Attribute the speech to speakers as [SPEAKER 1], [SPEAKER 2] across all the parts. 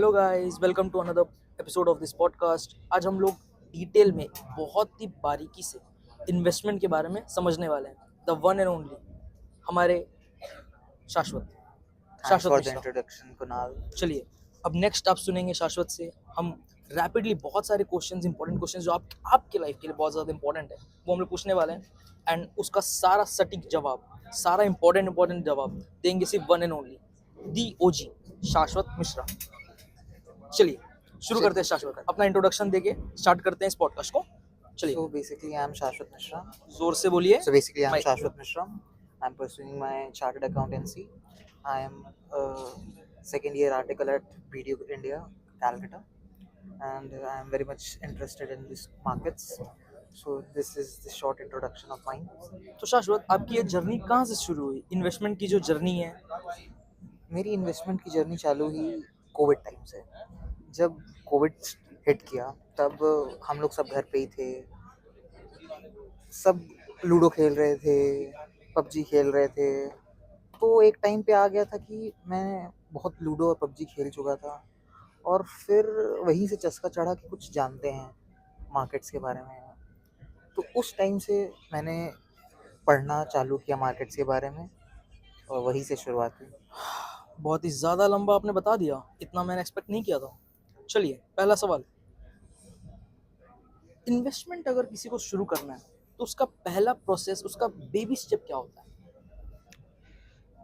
[SPEAKER 1] Hello guys, welcome to another episode of this podcast. आज हम लोग डिटेल में बहुत ही बारीकी से इन्वेस्टमेंट के बारे में समझने वाले हैं। द वन एंड ओनली हमारे शाश्वत
[SPEAKER 2] Thanks
[SPEAKER 1] शाश्वत
[SPEAKER 2] for the
[SPEAKER 1] Mishra.
[SPEAKER 2] introduction, Kunal.
[SPEAKER 1] चलिए, अब नेक्स्ट आप सुनेंगे शाश्वत से। हम रैपिडली बहुत सारे क्वेश्चंस, इंपॉर्टेंट क्वेश्चंस जो आपके लाइफ के लिए बहुत ज़्यादा इंपॉर्टेंट है, वो हम लोग पूछने वाले हैं। एंड उसका सारा सटीक जवाब, सारा इंपॉर्टेंट जवाब देंगे सिर्फ वन एंड ओनली दी ओजी शाश्वत मिश्रा। चलिए शुरू करते हैं। शाश्वत अपना इंट्रोडक्शन देके स्टार्ट करते हैं इस पॉडकास्ट को। चलिए
[SPEAKER 2] So basically, I'm Shashwat Mishra.
[SPEAKER 1] जोर से बोलिए।
[SPEAKER 2] So basically, I'm
[SPEAKER 1] mike
[SPEAKER 2] Shashwat Mishra. I'm pursuing my chartered accountancy. I am a second year article at BDO India, Calcutta, and I am very much interested in these markets. So this is the short introduction of mine.
[SPEAKER 1] तो शाश्वत, आपकी ये journey कहाँ से शुरू हुई? Investment की जो जर्नी है।
[SPEAKER 2] मेरी इन्वेस्टमेंट की जर्नी चालू हुई कोविड टाइम से। जब कोविड हिट किया तब हम लोग सब घर पे ही थे, सब लूडो खेल रहे थे, पबजी खेल रहे थे। तो एक टाइम पे आ गया था कि मैं बहुत लूडो और पबजी खेल चुका था, और फिर वहीं से चस्का चढ़ा कि कुछ जानते हैं मार्केट्स के बारे में। तो उस टाइम से मैंने पढ़ना चालू किया मार्केट्स के बारे में, और वहीं से शुरुआत हुई।
[SPEAKER 1] बहुत ही ज़्यादा लंबा आपने बता दिया, इतना मैंने एक्सपेक्ट नहीं किया था। चलिए, पहला सवाल, इन्वेस्टमेंट अगर किसी को शुरू करना है तो उसका पहला प्रोसेस, उसका बेबी स्टेप क्या होता है?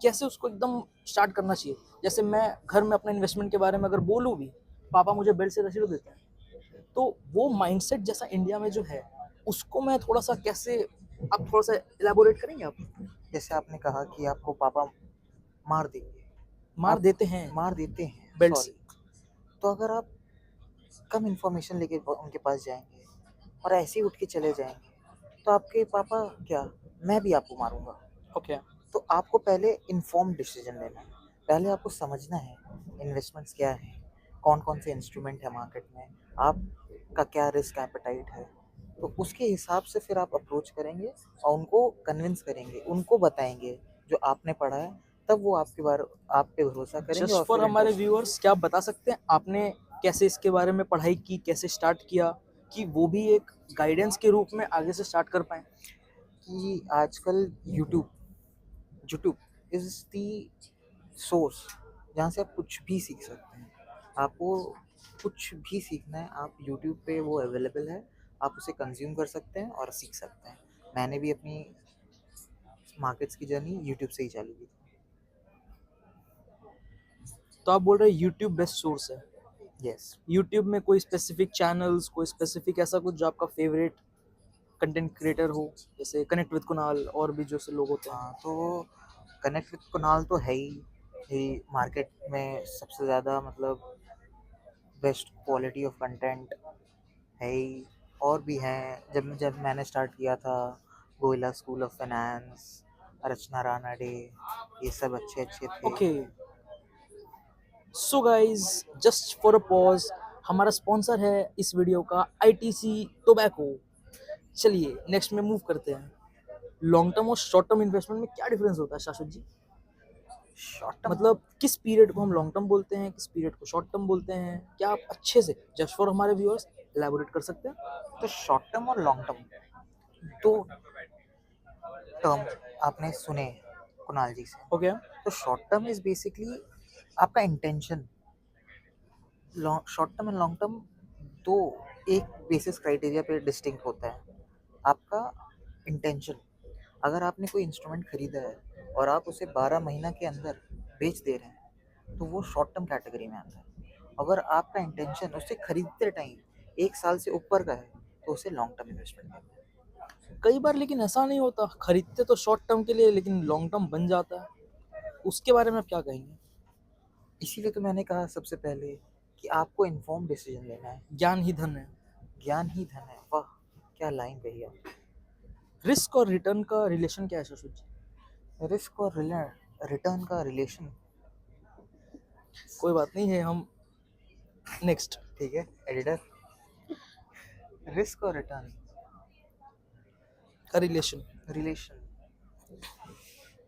[SPEAKER 1] कैसे उसको एकदम स्टार्ट करना चाहिए? जैसे मैं घर में अपना इन्वेस्टमेंट के बारे में अगर बोलूँ भी, पापा मुझे बेल्ट से रसीद देते हैं, तो वो माइंडसेट जैसा इंडिया में जो है, उसको मैं थोड़ा सा कैसे, आप थोड़ा सा इलेबोरेट करेंगे आप?
[SPEAKER 2] जैसे आपने कहा कि आपको पापा मार देंगे,
[SPEAKER 1] मार
[SPEAKER 2] आप
[SPEAKER 1] देते हैं
[SPEAKER 2] मार देते हैं,
[SPEAKER 1] बेल्ट से।
[SPEAKER 2] सॉरी। तो अगर आप कम इन्फॉर्मेशन लेके उनके पास जाएंगे और ऐसे ही उठ के चले जाएंगे, तो आपके पापा क्या, मैं भी आपको मारूंगा।
[SPEAKER 1] ओके।
[SPEAKER 2] तो आपको पहले इन्फॉर्म्ड डिसीजन लेना है। पहले आपको समझना है इन्वेस्टमेंट्स क्या है, कौन कौन से इंस्ट्रूमेंट है मार्केट में, आपका क्या रिस्क एपेटाइट है। तो उसके हिसाब से फिर आप अप्रोच करेंगे और उनको कन्विंस करेंगे, उनको बताएंगे जो आपने पढ़ा है। तब वो आप पे भरोसा करेंगे
[SPEAKER 1] जस्ट
[SPEAKER 2] और
[SPEAKER 1] फॉर
[SPEAKER 2] फिर
[SPEAKER 1] हमारे
[SPEAKER 2] इंटरेस्ट।
[SPEAKER 1] व्यूअर्स, क्या आप बता सकते हैं आपने कैसे इसके बारे में पढ़ाई की, कैसे स्टार्ट किया, कि वो भी एक गाइडेंस के रूप में आगे से स्टार्ट कर पाए?
[SPEAKER 2] कि आजकल YouTube YouTube is the source जहाँ से आप कुछ भी सीख सकते हैं। आपको कुछ भी सीखना है, आप यूट्यूब पे वो अवेलेबल है, आप उसे कंज्यूम कर सकते हैं और सीख सकते हैं। मैंने भी अपनी मार्केट्स की जर्नी यूट्यूब से ही चालू की थी।
[SPEAKER 1] तो आप बोल रहे हैं यूट्यूब बेस्ट सोर्स है।
[SPEAKER 2] यस।
[SPEAKER 1] यूट्यूब में कोई स्पेसिफिक चैनल्स, कोई स्पेसिफिक ऐसा कुछ जो आपका फेवरेट कंटेंट क्रिएटर हो, जैसे कनेक्ट विद कुणाल और भी जो से लोग होते हैं?
[SPEAKER 2] हाँ, तो कनेक्ट विद कुणाल तो है ही मार्केट में सबसे ज़्यादा, मतलब बेस्ट क्वालिटी ऑफ कंटेंट है ही। और भी हैं, जब जब मैंने स्टार्ट किया था, Goyla school of finance, Rachana Ranade, ये सब अच्छे अच्छे थे।
[SPEAKER 1] Okay, so guys, just for a pause, हमारा स्पॉन्सर है इस वीडियो का आईटीसी टोबैको। चलिए नेक्स्ट में मूव करते हैं। लॉन्ग टर्म और शॉर्ट टर्म इन्वेस्टमेंट में क्या डिफरेंस होता है शाश्वत जी?
[SPEAKER 2] Short term.
[SPEAKER 1] मतलब किस पीरियड को हम लॉन्ग टर्म बोलते हैं, किस पीरियड को शॉर्ट टर्म बोलते हैं? क्या आप अच्छे से जस्ट फॉर हमारे व्यूअर्स एलैबोरेट कर सकते हैं?
[SPEAKER 2] तो शॉर्ट टर्म और लॉन्ग टर्म दो टर्म आपने सुने कुणाल जी से।
[SPEAKER 1] ओके।
[SPEAKER 2] तो शॉर्ट टर्म इज बेसिकली आपका intention. Short term and long term दो एक बेसिस क्राइटेरिया पे डिस्टिंक्ट होता है। आपका इंटेंशन, अगर आपने कोई इंस्ट्रूमेंट खरीदा है और आप उसे 12 महीना के अंदर बेच दे रहे हैं, तो वो शॉर्ट टर्म कैटेगरी में आता है। अगर आपका इंटेंशन उसे खरीदते टाइम 1 साल से ऊपर का है, तो उसे लॉन्ग टर्म इन्वेस्टमेंट कहते हैं।
[SPEAKER 1] कई बार लेकिन ऐसा नहीं होता, खरीदते तो शॉर्ट टर्म के लिए लेकिन लॉन्ग टर्म बन जाता है, उसके बारे में आप क्या कहेंगे?
[SPEAKER 2] इसीलिए तो मैंने कहा सबसे पहले कि आपको इन्फॉर्म डिसीजन लेना है।
[SPEAKER 1] ज्ञान ही धन है।
[SPEAKER 2] ज्ञान ही धन है। वाह, क्या लाइन कही आप।
[SPEAKER 1] रिस्क और रिटर्न का रिलेशन क्या है शाश्वत जी?
[SPEAKER 2] रिस्क और रिटर्न का रिलेशन।
[SPEAKER 1] कोई बात नहीं है, हम नेक्स्ट।
[SPEAKER 2] ठीक है एडिटर। रिस्क और रिटर्न
[SPEAKER 1] का रिलेशन।
[SPEAKER 2] रिलेशन।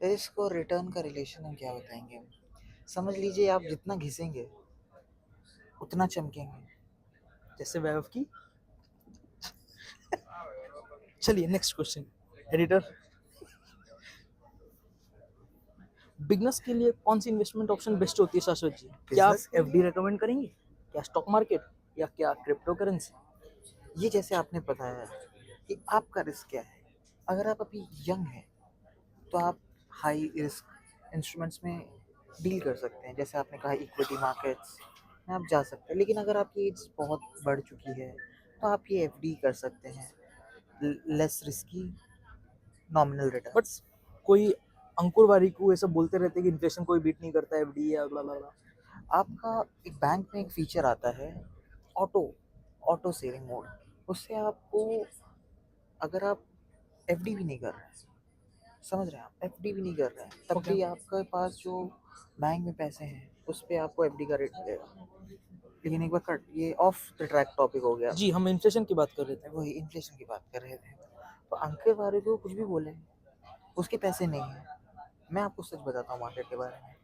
[SPEAKER 2] रिस्क और रिटर्न का रिलेशन हम क्या बताएंगे। समझ लीजिए, आप जितना घिसेंगे उतना चमकेंगे।
[SPEAKER 1] जैसे वैव की। चलिए नेक्स्ट क्वेश्चन एडिटर, बिगनर्स के लिए कौन सी इन्वेस्टमेंट ऑप्शन बेस्ट होती है शाश्वत जी? क्या आप
[SPEAKER 2] बिजनेस के
[SPEAKER 1] एफडी रेकमेंड करेंगे, क्या स्टॉक मार्केट, या क्या क्रिप्टो करेंसी?
[SPEAKER 2] ये जैसे आपने बताया कि आपका रिस्क क्या है। अगर आप अभी यंग हैं तो आप हाई रिस्क इंस्ट्रूमेंट्स में डील कर सकते हैं, जैसे आपने कहा इक्विटी मार्केट्स में आप जा सकते हैं। लेकिन अगर आपकी एज बहुत बढ़ चुकी है तो आप ये एफडी कर सकते हैं, less risky, nominal
[SPEAKER 1] but
[SPEAKER 2] returns.
[SPEAKER 1] कोई अंकुर वारिकू ऐसा बोलते रहते हैं कि इन्फ्लेशन कोई बीट नहीं करता एफडी या ब्ला ब्ला ब्ला।
[SPEAKER 2] आपका एक बैंक में एक फीचर आता है, ऑटो ऑटो सेविंग मोड। उससे आपको, अगर आप एफडी भी नहीं कर रहे हैं, समझ रहे हैं, आप एफडी भी नहीं कर रहे हैं, तब
[SPEAKER 1] ओके
[SPEAKER 2] भी आपके पास जो बैंक में पैसे हैं उस पर आपको एफडी का रेट मिलेगा। लेकिन एक बार कट, ये ऑफ द ट्रैक टॉपिक हो गया।
[SPEAKER 1] जी, हम इन्फ्लेशन की बात कर रहे थे।
[SPEAKER 2] वही इन्फ्लेशन की बात कर रहे थे। तो अंकित बारे को कुछ भी बोले, उसके पैसे नहीं हैं। मैं आपको सच बताता हूँ मार्केट के बारे में,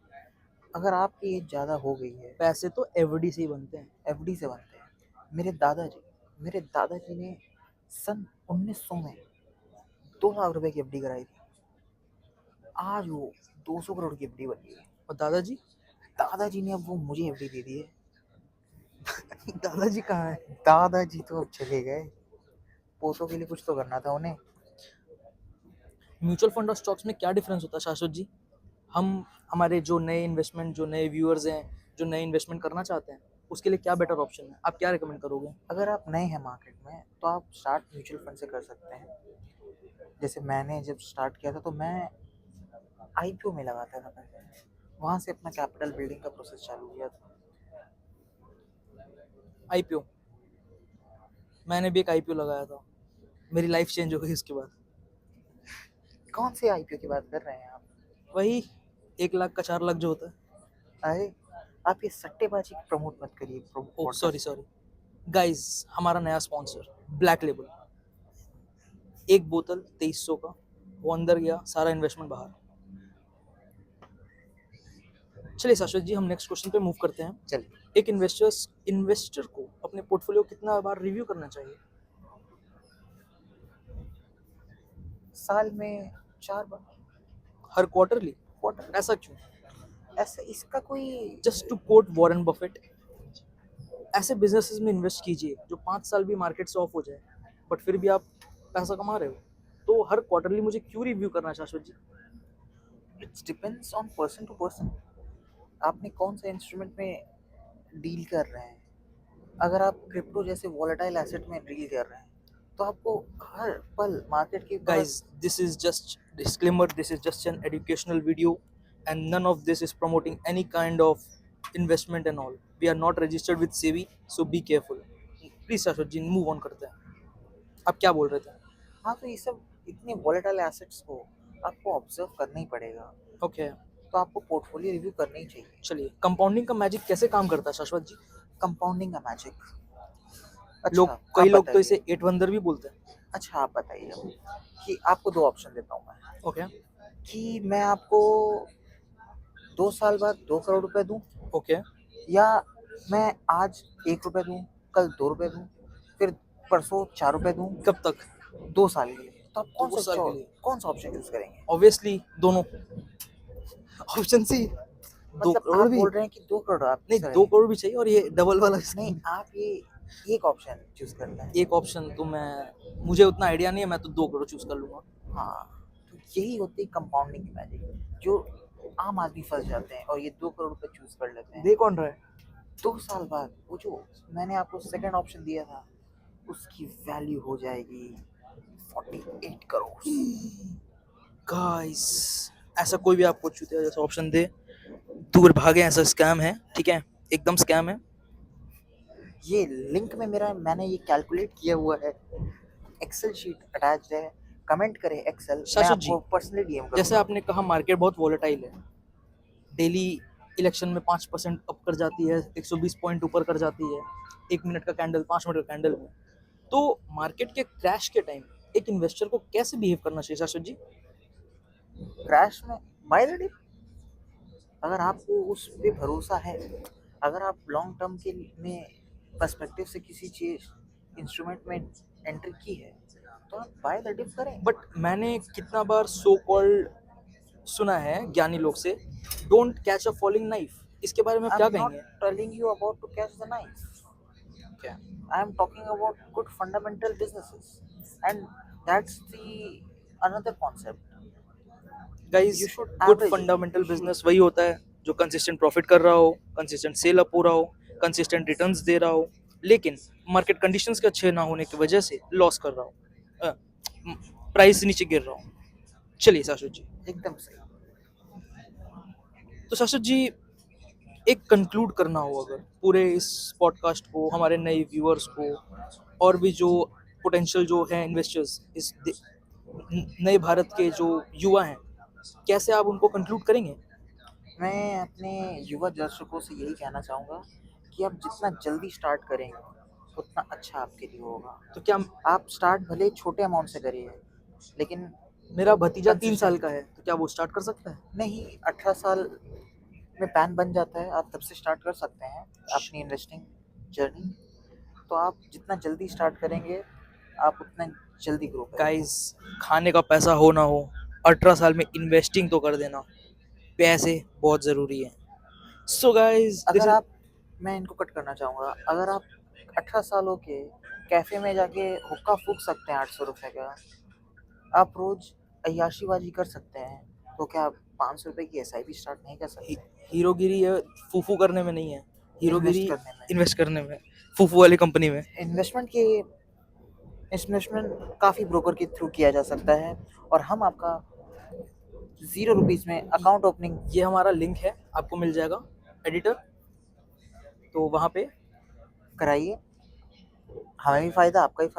[SPEAKER 2] अगर आपकी एज ज़्यादा हो गई है,
[SPEAKER 1] पैसे तो एफडी से ही बनते हैं।
[SPEAKER 2] एफडी से बनते हैं। मेरे दादाजी ने सन 1900 में 2 लाख रुपए की एफडी कराई थी। आज वो 200 करोड़ की एफडी बन गई है।
[SPEAKER 1] और दादाजी?
[SPEAKER 2] दादाजी ने अब वो मुझे एफडी दे दी है।
[SPEAKER 1] दादाजी कहाँ है?
[SPEAKER 2] दादाजी तो अब चले गए, पोतों के लिए कुछ तो करना था उन्हें।
[SPEAKER 1] म्यूचुअल फंड और स्टॉक्स में क्या डिफरेंस होता है शाश्वत जी? हम हमारे जो नए व्यूअर्स हैं, जो नए इन्वेस्टमेंट करना चाहते हैं, उसके लिए क्या बेटर ऑप्शन है? आप क्या रिकमेंड करोगे?
[SPEAKER 2] अगर आप नए हैं मार्केट में तो आप स्टार्ट म्यूचुअल फंड से कर सकते हैं। जैसे मैंने जब स्टार्ट किया था तो मैं आईपीओ में लगाता था पहले, वहाँ से अपना कैपिटल बिल्डिंग का प्रोसेस चालू किया था।
[SPEAKER 1] आईपीओ, मैंने भी एक आईपीओ लगाया था, मेरी लाइफ चेंज हो गई उसके बाद।
[SPEAKER 2] कौन से आईपीओ की बात कर रहे हैं आप?
[SPEAKER 1] वही 1 लाख का 4 लाख जो होता है।
[SPEAKER 2] अरे आप ये सट्टेबाजी प्रमोट मत करिए
[SPEAKER 1] ओह सॉरी
[SPEAKER 2] पॉडकास्ट में।
[SPEAKER 1] सॉरी गाइस, हमारा नया स्पॉन्सर ब्लैक लेबल, एक बोतल 2300 का, वो अंदर गया, सारा इन्वेस्टमेंट बाहर। चलिए शाश्वत जी, हम नेक्स्ट क्वेश्चन पे मूव करते हैं।
[SPEAKER 2] चलिए,
[SPEAKER 1] एक इन्वेस्टर को अपने पोर्टफोलियो कितना बार रिव्यू करना चाहिए?
[SPEAKER 2] साल में 4 बार,
[SPEAKER 1] हर क्वार्टरली?
[SPEAKER 2] क्वार्टर।
[SPEAKER 1] ऐसा क्यों?
[SPEAKER 2] ऐसा इसका कोई,
[SPEAKER 1] just to quote Warren Buffett, ऐसे बिजनेसेस में इन्वेस्ट कीजिए जो 5 साल भी मार्केट से ऑफ हो जाए बट फिर भी आप पैसा कमा रहे हो। तो हर क्वार्टरली मुझे क्यों रिव्यू करना है Shashwat ji?
[SPEAKER 2] It's depends on person to person. आपने कौन सा इंस्ट्रूमेंट में डील कर रहे हैं। अगर आप क्रिप्टो जैसे वॉलेटाइल एसेट में डील कर रहे हैं तो आपको हर पल मार्केट के
[SPEAKER 1] Guys,
[SPEAKER 2] pass.
[SPEAKER 1] this is just disclaimer, this is just an educational video and none of this is promoting any kind of investment and all. We are not registered with SEBI, so be careful. Please शाश्वत जी, move on करते हैं। आप क्या बोल रहे थे?
[SPEAKER 2] हाँ, तो ये सब इतने वॉलेटाइल एसेट्स को आपको ऑब्जर्व करना ही पड़ेगा।
[SPEAKER 1] ओके,
[SPEAKER 2] तो आपको पोर्टफोलियो रिव्यू करना ही चाहिए।
[SPEAKER 1] चलिए, कंपाउंडिंग का मैजिक कैसे काम करता है शाश्वत जी?
[SPEAKER 2] कंपाउंडिंग का मैजिक,
[SPEAKER 1] लोग,
[SPEAKER 2] अच्छा
[SPEAKER 1] कई
[SPEAKER 2] आप
[SPEAKER 1] लोग तो
[SPEAKER 2] बताइए।
[SPEAKER 1] इसे 8 वंडर भी बोलते हैं।
[SPEAKER 2] अच्छा आप बताइए कि आपको 2 ऑप्शन देता हूँ मैं,
[SPEAKER 1] ओके
[SPEAKER 2] कि मैं आपको 2 साल बाद 2 करोड़ रुपए दूं,
[SPEAKER 1] ओके,
[SPEAKER 2] या मैं आज 1 रुपए दूं, कल 2 रुपए दूं, फिर परसों 4 रुपए दूं,
[SPEAKER 1] कब तक?
[SPEAKER 2] 2 साल के लिए। तो आप
[SPEAKER 1] 2 साल के लिए?
[SPEAKER 2] कौन सा ऑप्शन यूज करेंगे?
[SPEAKER 1] ऑब्वियसली दोनों। ऑप्शन सी, 2
[SPEAKER 2] मतलब
[SPEAKER 1] करोड़
[SPEAKER 2] आप
[SPEAKER 1] भी
[SPEAKER 2] बोल रहे हैं कि 2 करोड़ आप
[SPEAKER 1] नहीं,
[SPEAKER 2] करेंगे?
[SPEAKER 1] 2 करोड़ भी चाहिए और ये डबल वाला
[SPEAKER 2] नहीं, आप ये एक ऑप्शन चूज करते हैं।
[SPEAKER 1] एक ऑप्शन तो मैं, मुझे उतना आइडिया नहीं है, मैं तो 2 करोड़ चूज कर लूंगा।
[SPEAKER 2] हाँ, तो यही होती है कंपाउंडिंग की मैजिक, जो आम आदमी फंस जाते हैं और ये 2 करोड़ रुपए चूज कर लेते हैं।
[SPEAKER 1] दे कौन रहा है?
[SPEAKER 2] 2 साल बाद वो जो मैंने आपको सेकंड ऑप्शन दिया था उसकी वैल्यू हो जाएगी 48 करोड़।
[SPEAKER 1] गाइस, ऐसा कोई भी आपको चूतिया जैसा ऑप्शन दे, दूर भागे, ऐसा स्कैम है, ठीक है, एकदम स्कैम है।
[SPEAKER 2] ये लिंक में मैंने ये कैलकुलेट किया हुआ है, एक्सेल शीट अटैच्ड है। कमेंट करें एक्सेल, मैं
[SPEAKER 1] शाश्वत जी,
[SPEAKER 2] आपको पर्सनली डीएम
[SPEAKER 1] जैसे
[SPEAKER 2] करूंगा।
[SPEAKER 1] आपने कहा मार्केट बहुत वॉलेटाइल है, डेली इलेक्शन में 5% अप कर जाती है, 120 पॉइंट ऊपर कर जाती है, 1 मिनट का कैंडल, 5 मिनट का कैंडल में। तो मार्केट के क्रैश के टाइम एक इन्वेस्टर को कैसे बिहेव करना चाहिए शाश्वत जी?
[SPEAKER 2] क्रैश में बाय द डिप, अगर आपको उस पे भरोसा है, अगर आप लॉन्ग टर्म के में पर्सपेक्टिव से किसी चीज इंस्ट्रूमेंट में एंट्री की है तो आप बाय द डिप करें.
[SPEAKER 1] बट मैंने कितना बार सो कॉल्ड सुना है ज्ञानी लोग से, don't catch a falling knife, इसके बारे में आप क्या
[SPEAKER 2] I'm not
[SPEAKER 1] कहेंगे?
[SPEAKER 2] telling you about to catch the knife.
[SPEAKER 1] क्या
[SPEAKER 2] I am talking about good fundamental businesses, and that's the another concept.
[SPEAKER 1] Guys,
[SPEAKER 2] You should
[SPEAKER 1] good
[SPEAKER 2] average it.
[SPEAKER 1] Fundamental
[SPEAKER 2] You should
[SPEAKER 1] business वही होता है जो consistent profit कर रहा हो, consistent cell up हो रहा हो, कंसिस्टेंट रिटर्न्स दे रहा हो, लेकिन मार्केट कंडीशंस के अच्छे ना होने की वजह से लॉस कर रहा हो, प्राइस नीचे गिर रहा हो. चलिए शाश्वत जी,
[SPEAKER 2] एकदम सही.
[SPEAKER 1] तो शाश्वत जी, एक कंक्लूड करना हो अगर पूरे इस पॉडकास्ट को हमारे नए व्यूअर्स को और भी जो पोटेंशियल जो है इन्वेस्टर्स नए भारत के जो युवा हैं, कैसे आप उनको कंक्लूड करेंगे?
[SPEAKER 2] मैं अपने युवा दर्शकों से यही कहना चाहूँगा कि आप जितना जल्दी स्टार्ट करेंगे उतना अच्छा आपके लिए होगा.
[SPEAKER 1] तो क्या
[SPEAKER 2] आप स्टार्ट भले छोटे अमाउंट से करिए, लेकिन
[SPEAKER 1] मेरा भतीजा 3 साल
[SPEAKER 2] Consistent.
[SPEAKER 1] का है, तो क्या वो स्टार्ट कर सकता है?
[SPEAKER 2] नहीं, 18 साल में पैन बन जाता है, आप तब से स्टार्ट कर सकते हैं अपनी इन्वेस्टिंग जर्नी. तो आप जितना जल्दी स्टार्ट करेंगे आप उतना जल्दी ग्रो करेंगे.
[SPEAKER 1] गाइस, खाने का पैसा हो ना हो, 18 साल में इन्वेस्टिंग तो कर देना, पैसे बहुत ज़रूरी है. सो गाइस,
[SPEAKER 2] अगर आप मैं इनको कट करना चाहूँगा, अगर आप 18 सालों के कैफ़े में जाके हुक्का फूँक सकते हैं 800 रुपए का, आप रोज़ अय्याशीबाजी कर सकते हैं, तो क्या आप 500 रुपए की एसआईपी स्टार्ट नहीं कर सकते?
[SPEAKER 1] हीरोगिरी है फूफू करने में नहीं है, हीरोगिरी
[SPEAKER 2] इन्वेस्ट करने में.
[SPEAKER 1] इन्वेस्ट करने में, फूफू वाली कंपनी में.
[SPEAKER 2] इन्वेस्टमेंट काफ़ी ब्रोकर के थ्रू किया जा सकता है, और हम आपका 0 रुपीज़ में अकाउंट ओपनिंग
[SPEAKER 1] ये हमारा लिंक है, आपको मिल जाएगा एडिटर, तो वहाँ पे
[SPEAKER 2] कराइए. हमें भी फ़ायदा, आपका भी